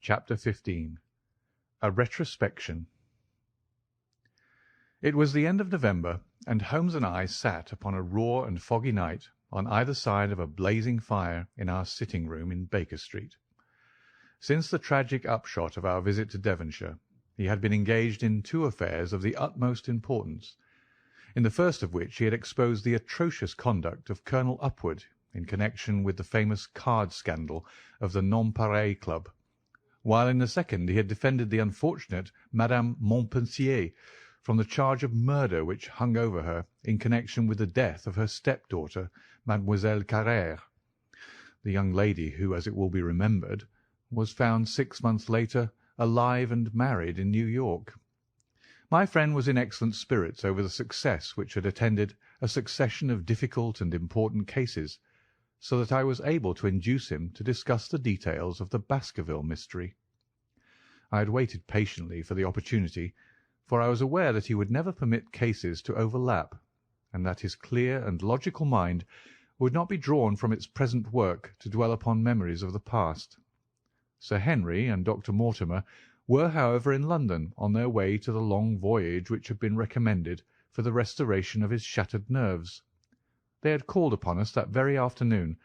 Chapter 15. A Retrospection. It was the end of November, and Holmes and I sat upon a raw and foggy night on either side of a blazing fire in our sitting-room in Baker Street. Since the tragic upshot of our visit to Devonshire, he had been engaged in two affairs of the utmost importance, in the first of which he had exposed the atrocious conduct of Colonel Upward in connection with the famous card scandal of the Nonpareil Club, while in the second he had defended the unfortunate Madame Montpensier from the charge of murder which hung over her in connection with the death of her stepdaughter, Mademoiselle Carrère, the young lady who, as it will be remembered, was found 6 months later alive and married in New York. My friend was in excellent spirits over the success which had attended a succession of difficult and important cases, so that I was able to induce him to discuss the details of the Baskerville mystery. I had waited patiently for the opportunity, for I was aware that he would never permit cases to overlap, and that his clear and logical mind would not be drawn from its present work to dwell upon memories of the past. Sir Henry and Dr. Mortimer were, however, in London on their way to the long voyage which had been recommended for the restoration of his shattered nerves. They had called upon us that very afternoon,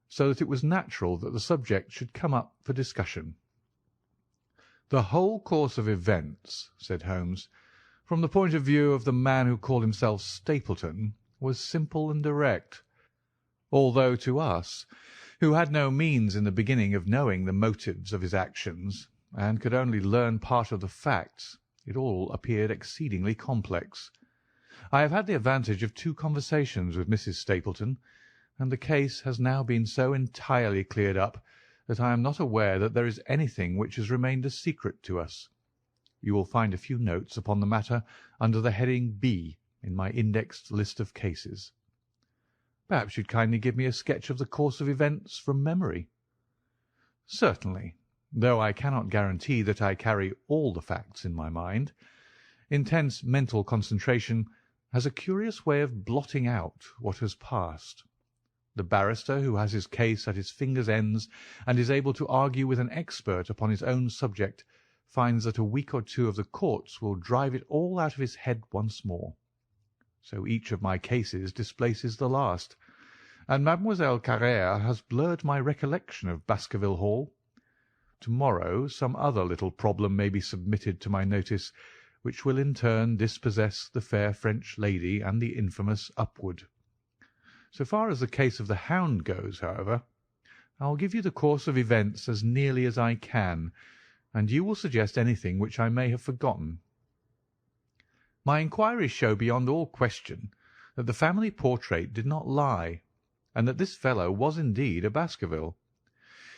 so that it was natural that the subject should come up for discussion. "The whole course of events," said Holmes, "from the point of view of the man who called himself Stapleton, was simple and direct, although to us, who had no means in the beginning of knowing the motives of his actions, and could only learn part of the facts, it all appeared exceedingly complex. I have had the advantage of 2 conversations with Mrs. Stapleton, and the case has now been so entirely cleared up that I am not aware that there is anything which has remained a secret to us. You will find a few notes upon the matter under the heading B in my indexed list of cases. Perhaps you'd kindly give me a sketch of the course of events from memory." "Certainly, though I cannot guarantee that I carry all the facts in my mind. Intense mental concentration has a curious way of blotting out what has passed. The barrister who has his case at his fingers' ends and is able to argue with an expert upon his own subject finds that a week or 2 of the courts will drive it all out of his head once more. So each of my cases displaces the last, and Mademoiselle Carrère has blurred my recollection of Baskerville Hall. To-morrow some other little problem may be submitted to my notice, which will in turn dispossess the fair French lady and the infamous Upward. So far as the case of the Hound goes, however, I will give you the course of events as nearly as I can, and you will suggest anything which I may have forgotten. My inquiries show beyond all question that the family portrait did not lie, and that this fellow was indeed a Baskerville.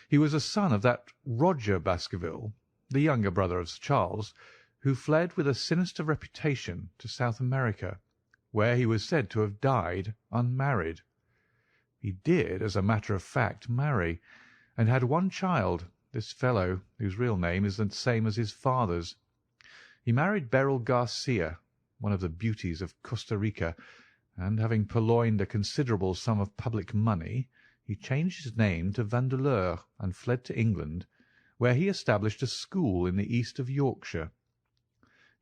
He was a son of that Roger Baskerville, the younger brother of Sir Charles, who fled with a sinister reputation to South America, where he was said to have died unmarried. He did, as a matter of fact, marry, and had one child, this fellow, whose real name is the same as his father's. He married Beryl Garcia, one of the beauties of Costa Rica, and having purloined a considerable sum of public money, he changed his name to Vandeleur and fled to England, where he established a school in the east of Yorkshire.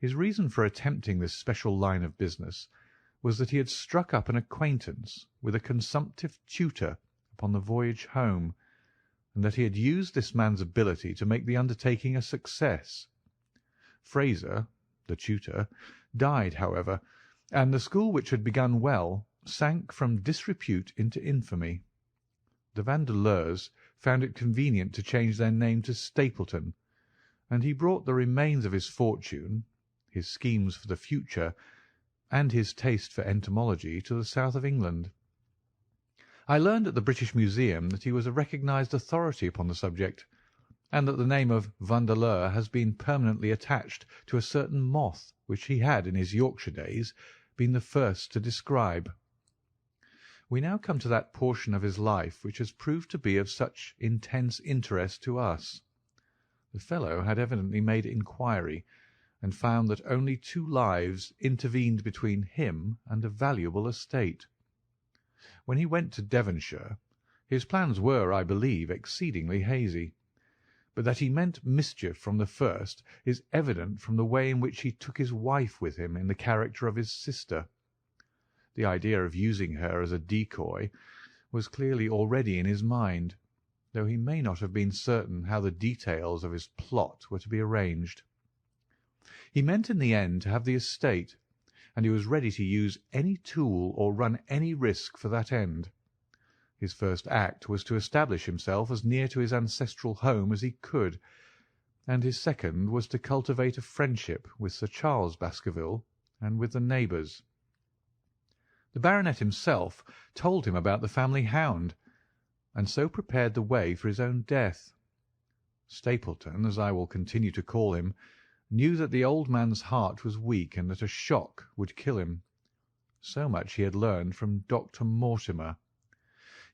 His reason for attempting this special line of business was that he had struck up an acquaintance with a consumptive tutor upon the voyage home, and that he had used this man's ability to make the undertaking a success. Fraser, the tutor, died, however, and the school, which had begun well, sank from disrepute into infamy. The Vandeleurs found it convenient to change their name to Stapleton, and he brought the remains of his fortune, his schemes for the future, and his taste for entomology to the south of England. I learned at the British Museum that he was a recognised authority upon the subject, and that the name of Vandeleur has been permanently attached to a certain moth which he had in his Yorkshire days been the first to describe. We now come to that portion of his life which has proved to be of such intense interest to us. The fellow had evidently made inquiry, and found that only 2 lives intervened between him and a valuable estate. When he went to Devonshire, his plans were, I believe, exceedingly hazy, but that he meant mischief from the first is evident from the way in which he took his wife with him in the character of his sister. The idea of using her as a decoy was clearly already in his mind, though he may not have been certain how the details of his plot were to be arranged. He meant in the end to have the estate, and he was ready to use any tool or run any risk for that end. His first act was to establish himself as near to his ancestral home as he could, and his second was to cultivate a friendship with Sir Charles Baskerville and with the neighbours. The baronet himself told him about the family hound, and so prepared the way for his own death. Stapleton, as I will continue to call him, knew that the old man's heart was weak and that a shock would kill him. So much he had learned from Dr. Mortimer.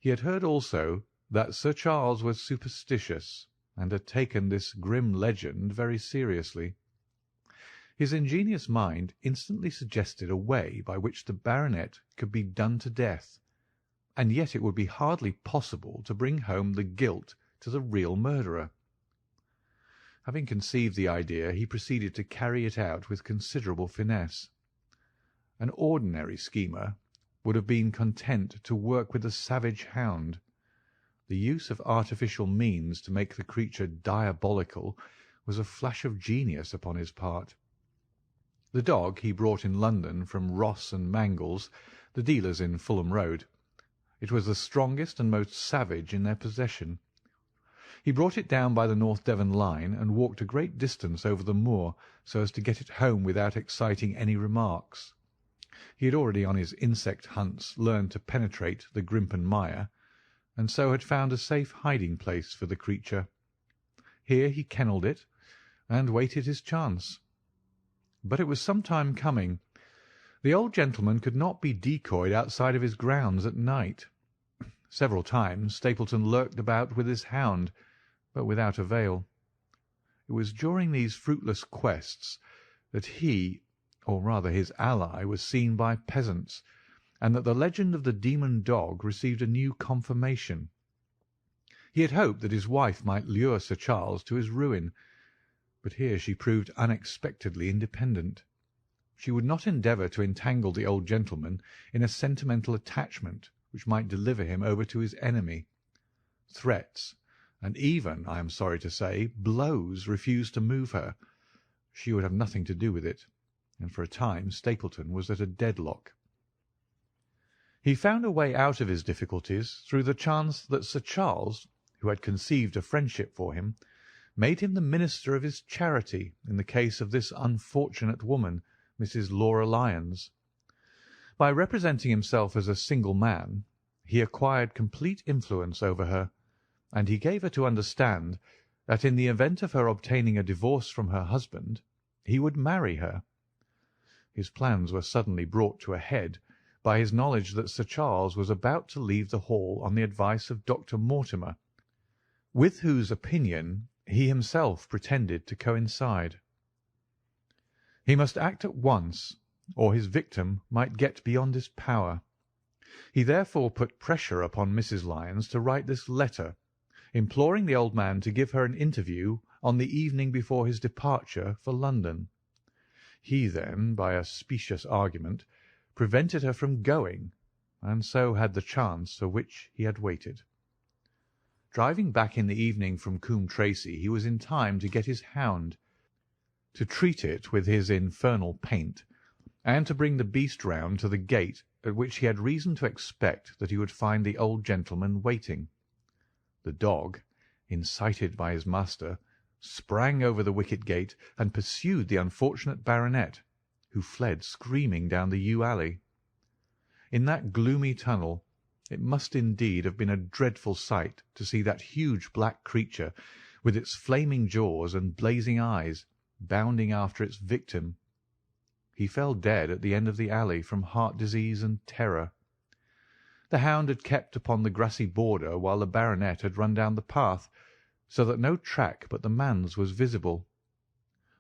He had heard also that Sir Charles was superstitious, and had taken this grim legend very seriously. His ingenious mind instantly suggested a way by which the baronet could be done to death, and yet it would be hardly possible to bring home the guilt to the real murderer. Having conceived the idea, he proceeded to carry it out with considerable finesse. An ordinary schemer would have been content to work with a savage hound. The use of artificial means to make the creature diabolical was a flash of genius upon his part. The dog he brought in London from Ross and Mangles, the dealers in Fulham Road. It was the strongest and most savage in their possession. He brought it down by the North Devon line and walked a great distance over the moor so as to get it home without exciting any remarks. He had already on his insect hunts learned to penetrate the Grimpen Mire, and so had found a safe hiding-place for the creature. Here he kennelled it, and waited his chance. But it was some time coming. The old gentleman could not be decoyed outside of his grounds at night. Several times Stapleton lurked about with his hound, but without avail. It was during these fruitless quests that he, or rather his ally, was seen by peasants, and that the legend of the demon dog received a new confirmation. He had hoped that his wife might lure Sir Charles to his ruin, but here she proved unexpectedly independent. She would not endeavour to entangle the old gentleman in a sentimental attachment which might deliver him over to his enemy. Threats, and even, I am sorry to say, blows refused to move her. She would have nothing to do with it, and for a time Stapleton was at a deadlock. He found a way out of his difficulties through the chance that Sir Charles, who had conceived a friendship for him, made him the minister of his charity in the case of this unfortunate woman, Mrs. Laura Lyons. By representing himself as a single man, he acquired complete influence over her, and he gave her to understand that in the event of her obtaining a divorce from her husband, he would marry her. His plans were suddenly brought to a head by his knowledge that Sir Charles was about to leave the Hall on the advice of Dr. Mortimer, with whose opinion he himself pretended to coincide. He must act at once, or his victim might get beyond his power. He therefore put pressure upon Mrs. Lyons to write this letter, imploring the old man to give her an interview on the evening before his departure for London. He then, by a specious argument, prevented her from going, and so had the chance for which he had waited. Driving back in the evening from Coombe Tracey, he was in time to get his hound, to treat it with his infernal paint, and to bring the beast round to the gate at which he had reason to expect that he would find the old gentleman waiting. The dog, incited by his master, sprang over the wicket gate and pursued the unfortunate baronet, who fled screaming down the yew alley. In that gloomy tunnel it must indeed have been a dreadful sight to see that huge black creature, with its flaming jaws and blazing eyes, bounding after its victim. He fell dead at the end of the alley from heart disease and terror. The hound had kept upon the grassy border while the baronet had run down the path, so that no track but the man's was visible.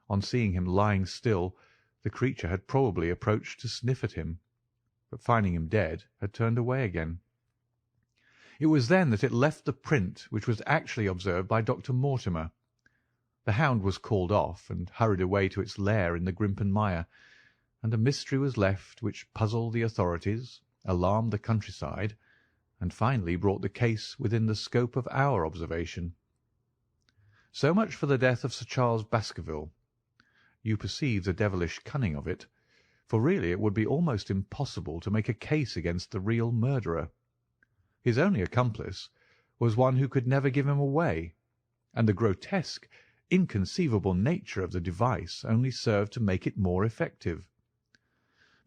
On seeing him lying still, the creature had probably approached to sniff at him, but finding him dead, had turned away again. It was then that it left the print which was actually observed by Dr. Mortimer, The hound was called off and hurried away to its lair in the Grimpen Mire, and a mystery was left which puzzled the authorities, alarmed the countryside, and finally brought the case within the scope of our observation. So much for the death of Sir Charles Baskerville. You perceive the devilish cunning of it, for really it would be almost impossible to make a case against the real murderer. His only accomplice was one who could never give him away, and the grotesque, inconceivable nature of the device only served to make it more effective.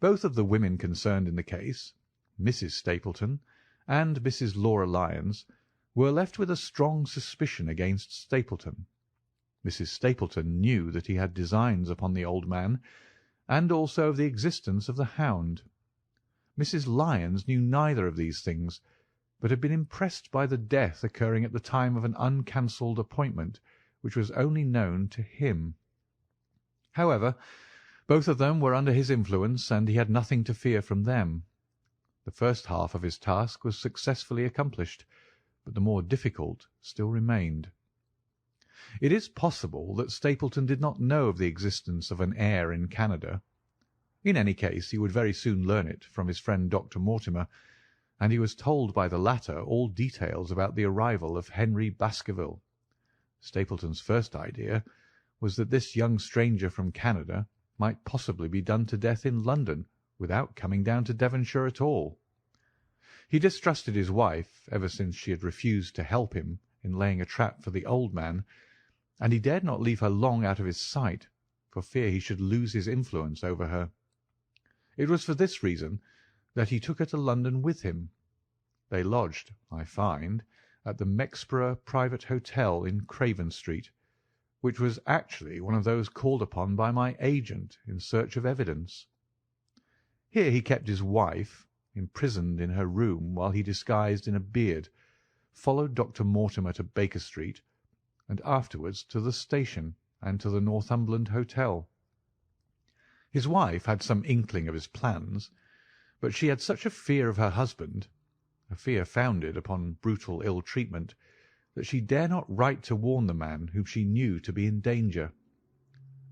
Both of the women concerned in the case, Mrs. Stapleton and Mrs. Laura Lyons, were left with a strong suspicion against Stapleton. Mrs. Stapleton knew that he had designs upon the old man, and also of the existence of the hound. Mrs. Lyons knew neither of these things, but had been impressed by the death occurring at the time of an uncancelled appointment which was only known to him. However, both of them were under his influence, and he had nothing to fear from them. The first half of his task was successfully accomplished, but the more difficult still remained. It is possible that Stapleton did not know of the existence of an heir in Canada. In any case, he would very soon learn it from his friend Dr. Mortimer, and he was told by the latter all details about the arrival of Henry Baskerville. Stapleton's first idea was that this young stranger from Canada might possibly be done to death in London without coming down to Devonshire at all. He distrusted his wife ever since she had refused to help him in laying a trap for the old man, and he dared not leave her long out of his sight, for fear he should lose his influence over her. It was for this reason that he took her to London with him. They lodged, I find, at the Mexborough Private Hotel in Craven Street, which was actually one of those called upon by my agent in search of evidence. Here he kept his wife, imprisoned in her room while he, disguised in a beard, followed Dr. Mortimer to Baker Street, and afterwards to the station and to the Northumberland Hotel. His wife had some inkling of his plans, but she had such a fear of her husband, a fear founded upon brutal ill-treatment, that she dare not write to warn the man whom she knew to be in danger.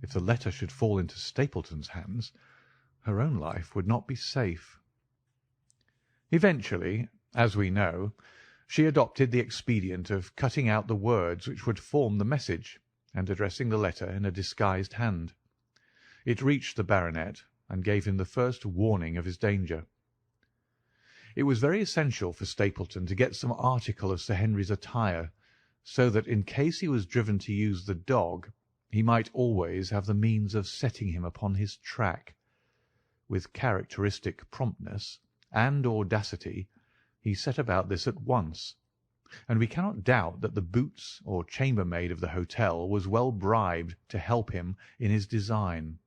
If the letter should fall into Stapleton's hands, her own life would not be safe. Eventually, as we know, she adopted the expedient of cutting out the words which would form the message, and addressing the letter in a disguised hand. It reached the baronet, and gave him the first warning of his danger. It was very essential for Stapleton to get some article of Sir Henry's attire, so that in case he was driven to use the dog, he might always have the means of setting him upon his track. With characteristic promptness and audacity, he set about this at once, and we cannot doubt that the boots or chambermaid of the hotel was well bribed to help him in his design.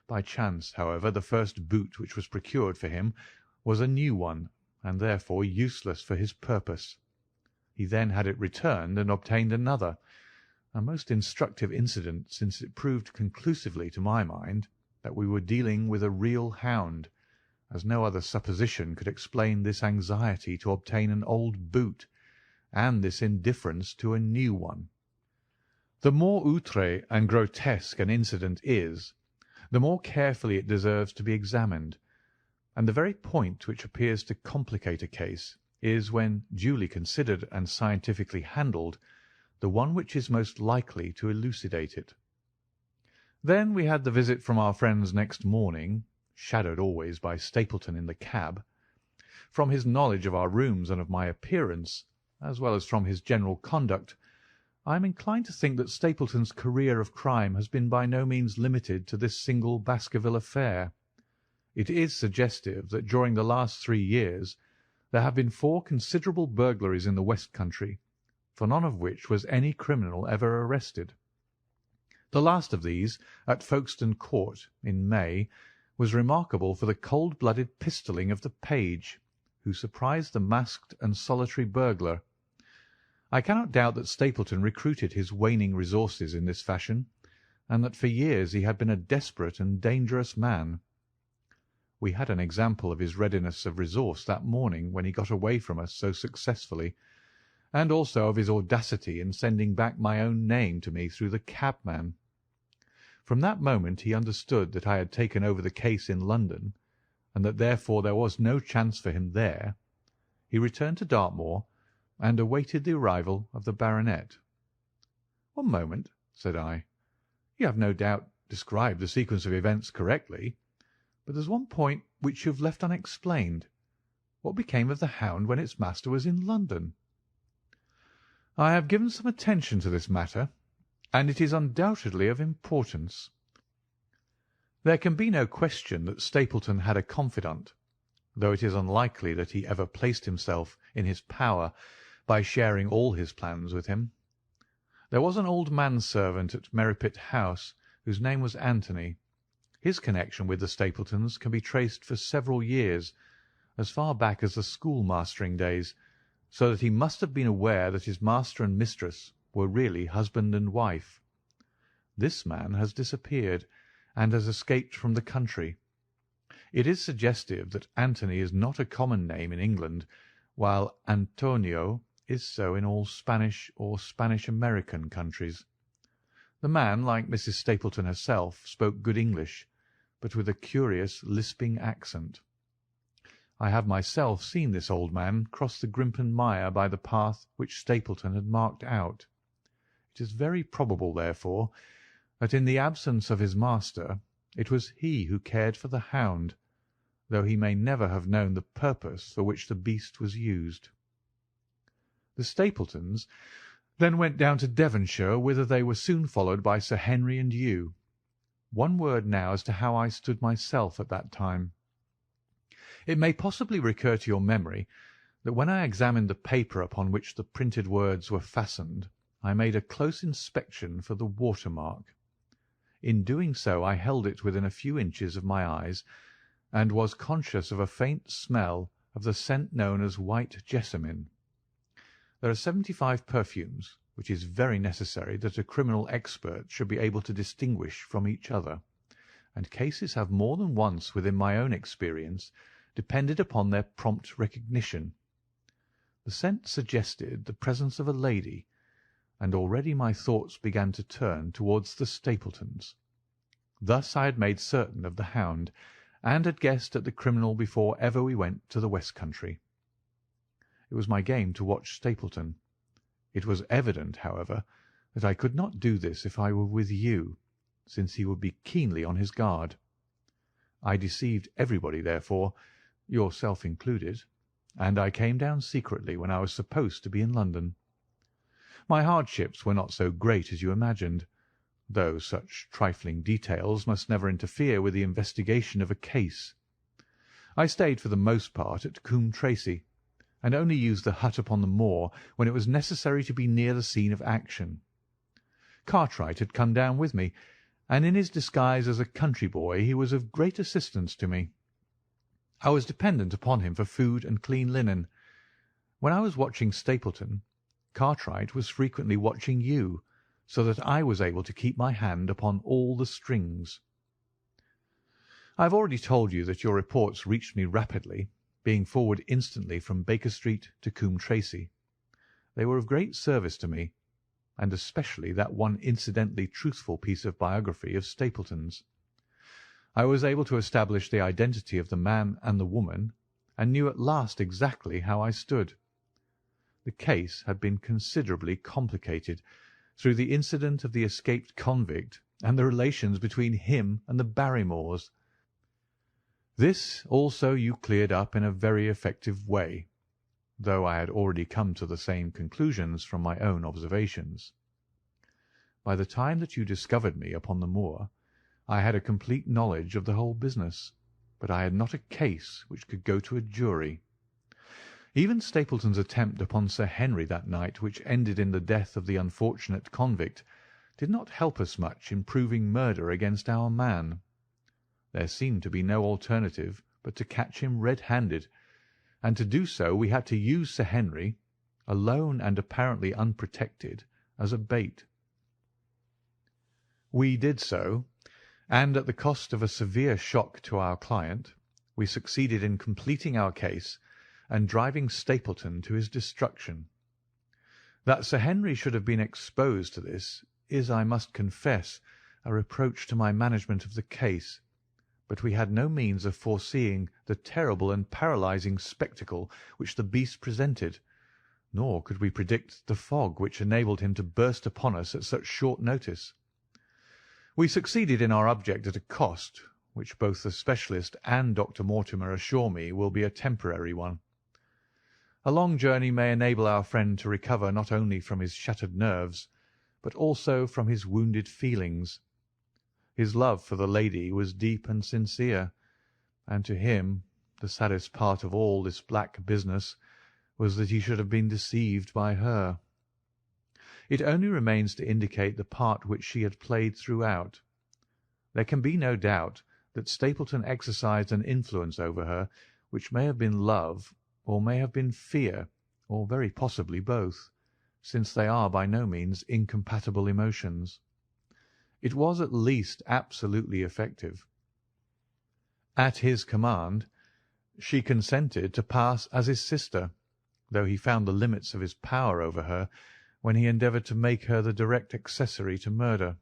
By chance, however, the first boot which was procured for him was a new one, and therefore useless for his purpose. He then had it returned and obtained another, a most instructive incident, since it proved conclusively to my mind that we were dealing with a real hound, as no other supposition could explain this anxiety to obtain an old boot, and this indifference to a new one. The more outré and grotesque an incident is, the more carefully it deserves to be examined, and the very point which appears to complicate a case is, when duly considered and scientifically handled, the one which is most likely to elucidate it. Then we had the visit from our friends next morning, shadowed always by Stapleton in the cab. From his knowledge of our rooms and of my appearance, as well as from his general conduct, I am inclined to think that Stapleton's career of crime has been by no means limited to this single Baskerville affair. It is suggestive that during the last 3 years there have been 4 considerable burglaries in the West Country, for none of which was any criminal ever arrested. The last of these, at Folkestone Court, in May, was remarkable for the cold-blooded pistoling of the page, who surprised the masked and solitary burglar. I cannot doubt that Stapleton recruited his waning resources in this fashion, and that for years he had been a desperate and dangerous man. We had an example of his readiness of resource that morning when he got away from us so successfully, and also of his audacity in sending back my own name to me through the cabman. From that moment he understood that I had taken over the case in London, and that therefore there was no chance for him there. He returned to Dartmoor, and awaited the arrival of the baronet. "One moment," said I. "You have no doubt described the sequence of events correctly, but there's one point which you have left unexplained. What became of the hound when its master was in London?" "I have given some attention to this matter, and it is undoubtedly of importance. There can be no question that Stapleton had a confidant, though it is unlikely that he ever placed himself in his power by sharing all his plans with him. There was an old manservant at Merripit House whose name was Anthony. His connection with the Stapletons can be traced for several years, as far back as the schoolmastering days, so that he must have been aware that his master and mistress were really husband and wife. This man has disappeared, and has escaped from the country. It is suggestive that Anthony is not a common name in England, while Antonio is so in all Spanish or Spanish-American countries. The man, like Mrs. Stapleton herself, spoke good English, but with a curious lisping accent. I have myself seen this old man cross the Grimpen Mire by the path which Stapleton had marked out. It is very probable, therefore, that in the absence of his master it was he who cared for the hound, though he may never have known the purpose for which the beast was used. The Stapletons then went down to Devonshire, whither they were soon followed by Sir Henry and you. One word now as to how I stood myself at that time. It may possibly recur to your memory that when I examined the paper upon which the printed words were fastened, I made a close inspection for the watermark. In doing so I held it within a few inches of my eyes, and was conscious of a faint smell of the scent known as white jessamine. There are 75 perfumes, which is very necessary that a criminal expert should be able to distinguish from each other, and cases have more than once within my own experience depended upon their prompt recognition. The scent suggested the presence of a lady, and already my thoughts began to turn towards the Stapletons. Thus I had made certain of the hound, and had guessed at the criminal before ever we went to the West Country. It was my game to watch Stapleton. It was evident, however, that I could not do this if I were with you, since he would be keenly on his guard. I deceived everybody, therefore, yourself included, and I came down secretly when I was supposed to be in London. My hardships were not so great as you imagined, though such trifling details must never interfere with the investigation of a case. I stayed for the most part at Coombe Tracey, and only used the hut upon the moor when it was necessary to be near the scene of action. Cartwright had come down with me, and in his disguise as a country boy he was of great assistance to me. I was dependent upon him for food and clean linen. When I was watching Stapleton, Cartwright was frequently watching you, so that I was able to keep my hand upon all the strings. I have already told you that your reports reached me rapidly, being forward instantly from Baker Street to Coombe Tracey. They were of great service to me, and especially that one incidentally truthful piece of biography of Stapleton's. I was able to establish the identity of the man and the woman, and knew at last exactly how I stood. The case had been considerably complicated through the incident of the escaped convict and the relations between him and the Barrymores. This also you cleared up in a very effective way, though I had already come to the same conclusions from my own observations. By the time that you discovered me upon the moor, I had a complete knowledge of the whole business, but I had not a case which could go to a jury. Even Stapleton's attempt upon Sir Henry that night, which ended in the death of the unfortunate convict, did not help us much in proving murder against our man. There seemed to be no alternative but to catch him red-handed, and to do so we had to use Sir Henry, alone and apparently unprotected, as a bait. We did so, and at the cost of a severe shock to our client, we succeeded in completing our case and driving Stapleton to his destruction. That Sir Henry should have been exposed to this is, I must confess, a reproach to my management of the case, but we had no means of foreseeing the terrible and paralysing spectacle which the beast presented, nor could we predict the fog which enabled him to burst upon us at such short notice. We succeeded in our object at a cost which both the specialist and Dr. Mortimer assure me will be a temporary one. A long journey may enable our friend to recover not only from his shattered nerves, but also from his wounded feelings. His love for the lady was deep and sincere, and to him the saddest part of all this black business was that he should have been deceived by her. It only remains to indicate the part which she had played throughout. There can be no doubt that Stapleton exercised an influence over her which may have been love, or may have been fear, or very possibly both, since they are by no means incompatible emotions. It was at least absolutely effective. At his command, she consented to pass as his sister, though he found the limits of his power over her when he endeavoured to make her the direct accessory to murder.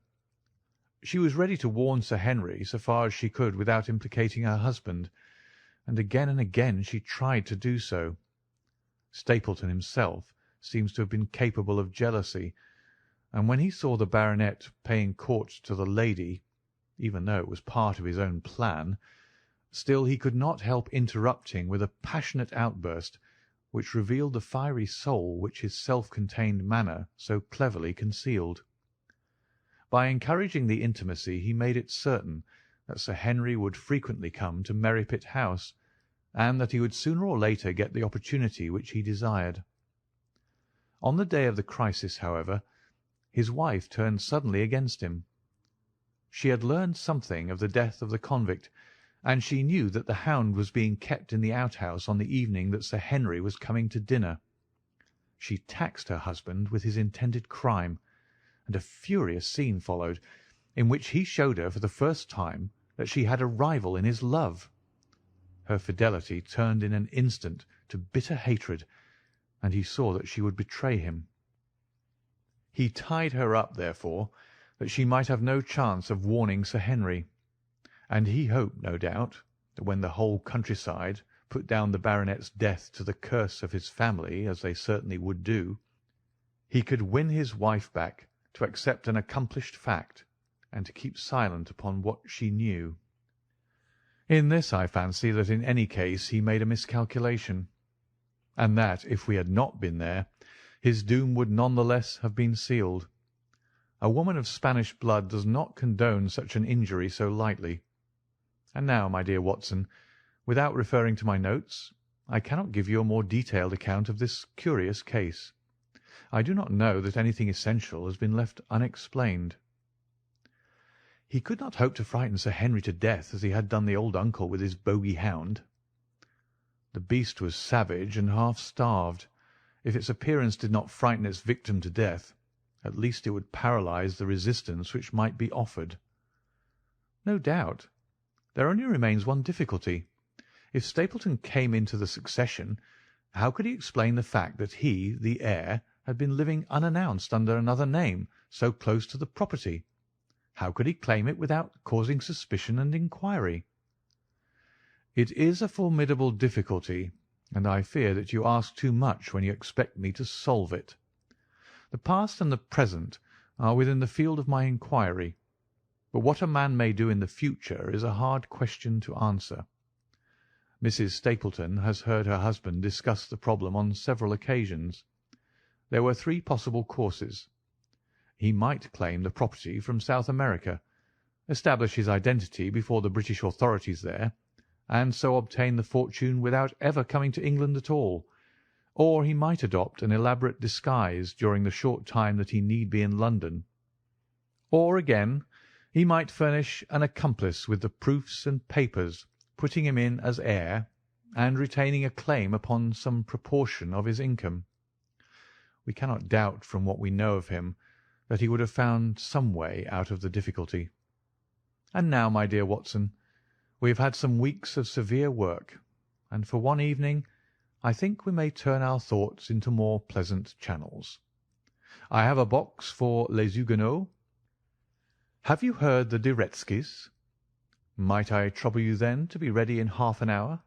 She was ready to warn Sir Henry so far as she could without implicating her husband, and again she tried to do so. Stapleton himself seems to have been capable of jealousy, and when he saw the baronet paying court to the lady, even though it was part of his own plan, still he could not help interrupting with a passionate outburst which revealed the fiery soul which his self-contained manner so cleverly concealed. By encouraging the intimacy he made it certain that Sir Henry would frequently come to Merripit House, and that he would sooner or later get the opportunity which he desired. On the day of the crisis, however, his wife turned suddenly against him. She had learned something of the death of the convict, and she knew that the Hound was being kept in the outhouse on the evening that Sir Henry was coming to dinner. She taxed her husband with his intended crime, and a furious scene followed, in which he showed her for the first time that she had a rival in his love. Her fidelity turned in an instant to bitter hatred, and he saw that she would betray him. He tied her up, therefore, that she might have no chance of warning Sir Henry, and he hoped, no doubt, that when the whole countryside put down the baronet's death to the curse of his family, as they certainly would do, he could win his wife back to accept an accomplished fact, and to keep silent upon what she knew. In this I fancy that in any case he made a miscalculation, and that if we had not been there, his doom would none the less have been sealed. A woman of Spanish blood does not condone such an injury so lightly. And now, my dear Watson, without referring to my notes, I cannot give you a more detailed account of this curious case. I do not know that anything essential has been left unexplained. He could not hope to frighten Sir Henry to death as he had done the old uncle with his bogey hound. The beast was savage and half starved. If its appearance did not frighten its victim to death, at least it would paralyse the resistance which might be offered. No doubt. There only remains one difficulty. If Stapleton came into the succession, how could he explain the fact that he, the heir, had been living unannounced under another name so close to the property? How could he claim it without causing suspicion and inquiry? It is a formidable difficulty, and I fear that you ask too much when you expect me to solve it. The past and the present are within the field of my inquiry, but what a man may do in the future is a hard question to answer. Mrs. Stapleton has heard her husband discuss the problem on several occasions. There were three possible courses. He might claim the property from South America, establish his identity before the British authorities there, and so obtain the fortune without ever coming to England at all, or he might adopt an elaborate disguise during the short time that he need be in London. Or, again, he might furnish an accomplice with the proofs and papers, putting him in as heir, and retaining a claim upon some proportion of his income. We cannot doubt from what we know of him that he would have found some way out of the difficulty. And now, my dear Watson, we have had some weeks of severe work, and for one evening I think we may turn our thoughts into more pleasant channels. I have a box for Les Huguenots. Have you heard the De Retskys? Might I trouble you then to be ready in half an hour,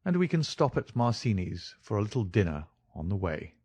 and we can stop at Marcini's for a little dinner on the way."